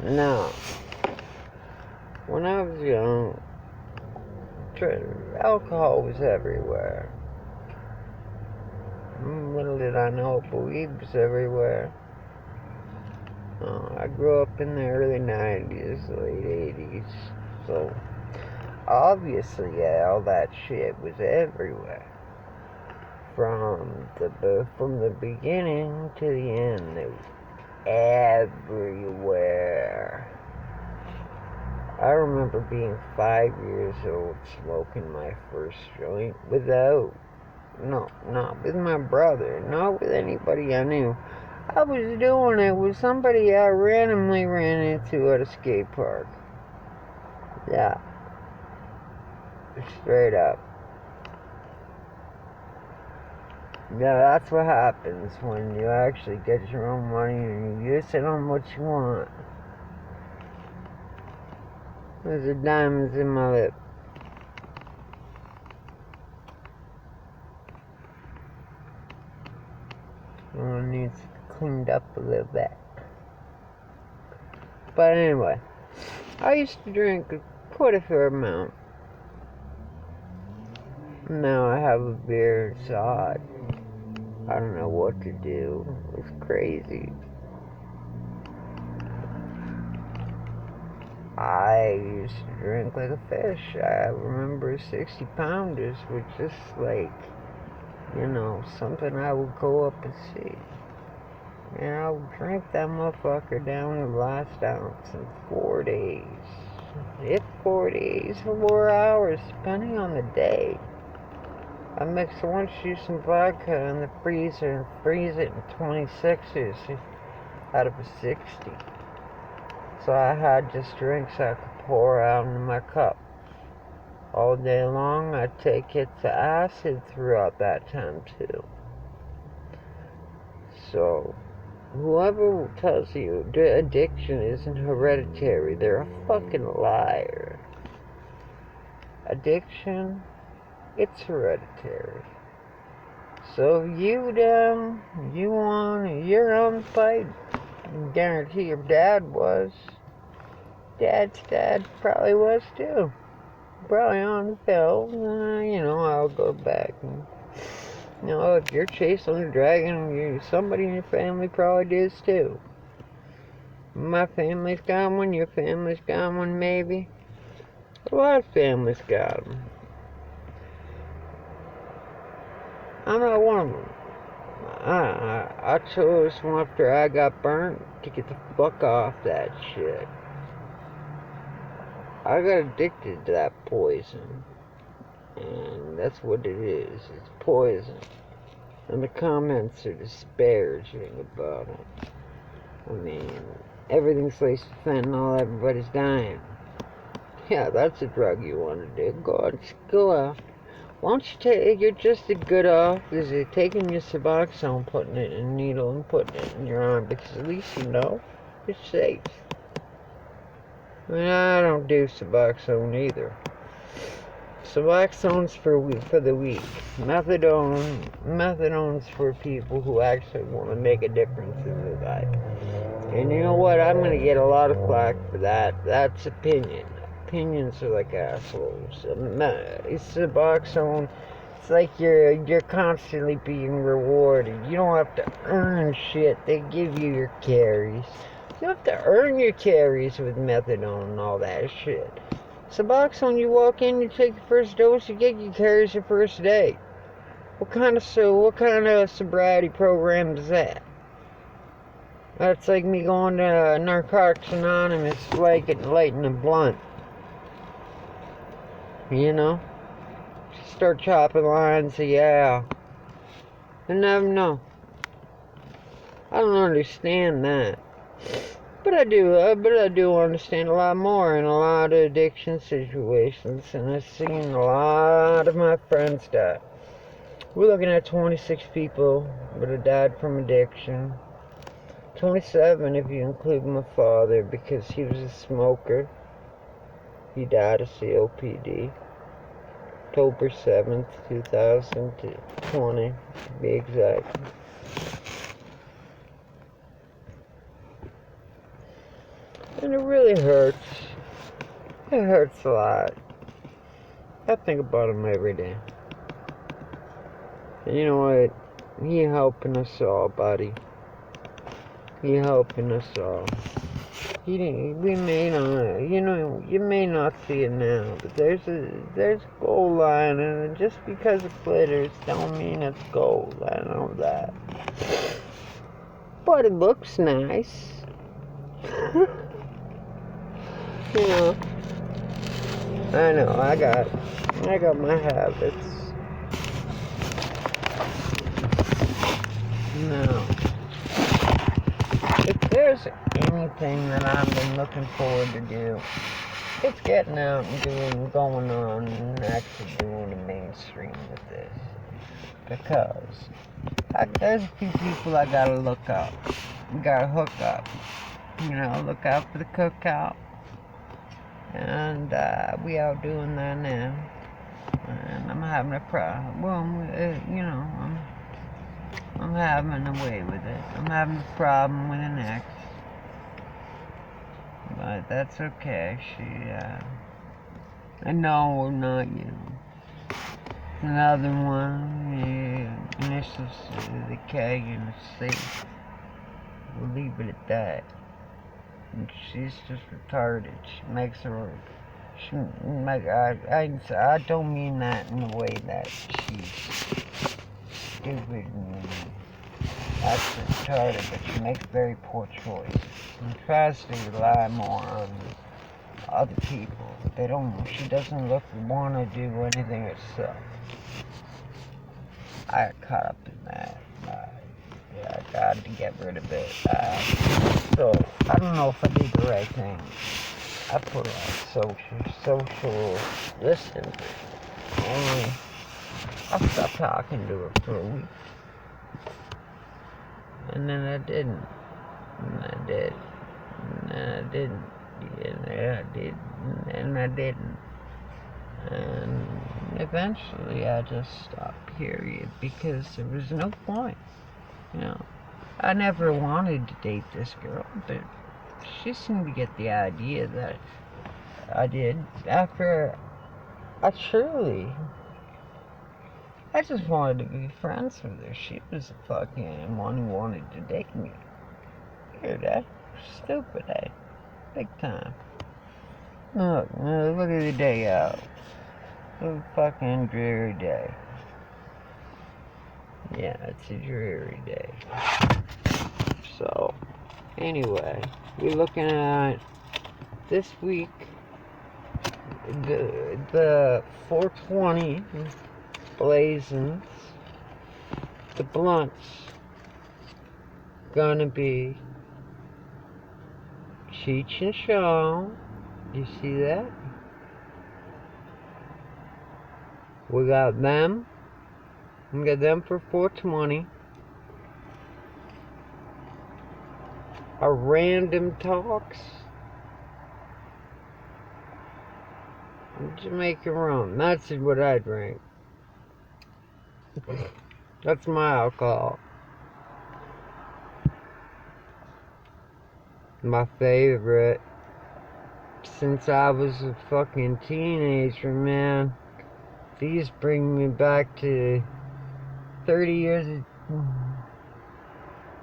Now, when I was young, alcohol was everywhere. Little did I know, but weed was everywhere. I grew up in the early 90s, late 80s, so obviously, yeah, all that shit was everywhere. From the beginning to the end, it was everywhere. I remember being 5 years old smoking my first joint not with my brother, not with anybody I knew. I was doing it with somebody I randomly ran into at a skate park. Yeah. Straight up. Yeah, that's what happens when you actually get your own money and you use it on what you want. There's the diamonds in my lip. It needs cleaned up a little bit. But anyway, I used to drink quite a fair amount. Now I have a beer, it's odd. I don't know what to do. It's crazy. I used to drink like a fish. I remember 60 pounders were just like, something I would go up and see. And I would drink that motherfucker down to the last ounce in 4 days. If 4 days, 4 hours, depending on the day. I mix orange juice and vodka in the freezer and freeze it in 26s out of a 60. So I had just drinks I could pour out into my cup. All day long, I'd take it to acid throughout that time too. So, whoever tells you addiction isn't hereditary, they're a fucking liar. Addiction, it's hereditary. So if you're on the fight, I guarantee your dad was. Dad's dad probably was too. Probably on the pill. I'll go back and, if you're chasing a dragon, somebody in your family probably does too. My family's got one, your family's got one maybe. A lot of families got them. I'm not one of them. I chose after I got burnt to get the fuck off that shit. I got addicted to that poison. And that's what it is. It's poison. And the comments are disparaging about it. I mean, everything's laced with fentanyl, everybody's dying. Yeah, that's a drug you want to do. Go out. Why don't you take your just as good off as taking your Suboxone, putting it in a needle and putting it in your arm, because at least you know it's safe. I mean, I don't do Suboxone either. Suboxone's for the weak. Methadone's for people who actually want to make a difference in their life. And you know what? I'm going to get a lot of flack for that. That's opinion. Opinions are like assholes. Suboxone, it's like you're constantly being rewarded. You don't have to earn shit. They give you your carries. You have to earn your carries with methadone and all that shit. Suboxone, you walk in, you take the first dose, you get your carries the first day. What kind of sobriety program is that? That's like me going to Narcotics Anonymous, lighting a blunt. Start chopping lines, yeah. I never know. I don't understand that. But I do understand a lot more in a lot of addiction situations, and I've seen a lot of my friends die. We're looking at 26 people that have died from addiction. 27 if you include my father, because he was a smoker. He died of COPD. October 7th, 2020, to be exact. And it really hurts. It hurts a lot. I think about him every day. And you know what? He helping us all, buddy. He helping us all. We may not, you may not see it now, but there's a gold line, and just because it glitters don't mean it's gold. I know that. But it looks nice. You know. I know, I got my habits. No. If there's anything that I've been looking forward to do, it's getting out and going on and actually doing the mainstream with this. Because there's a few people I gotta look up. Gotta hook up. Look out for the cookout. And we out doing that now. And I'm having a problem. Well, I'm having a way with it. I'm having a problem with an ex. But that's okay. I know not you. Another one, initials the K and the C. We'll leave it at that. And she's just retarded. I don't mean that in the way that she's stupid and actually retarded, but she makes very poor choices and tries to rely more on other people. She doesn't want to do anything herself. I got caught up in that. I got to get rid of it. So, I don't know if I did the right thing. I put on social distance. Only, I stopped talking to her for a week. And then I didn't. And I did. And then I didn't. And I did. And I didn't. And eventually I just stopped, period, because there was no point. I never wanted to date this girl, but she seemed to get the idea that I did. After I just wanted to be friends with her. She was the fucking one who wanted to date me. Hear that? Stupid, eh? Big time. Look at the day out. It was a fucking dreary day. Yeah, it's a dreary day. So, anyway, we're looking at this week the 420 blazons. The blunts gonna be Cheech and Chong. You see that? We got them. We got them for 420. Our random talks. Jamaican rum. That's what I drink. That's my alcohol. My favorite. Since I was a fucking teenager, man. These bring me back to 30 years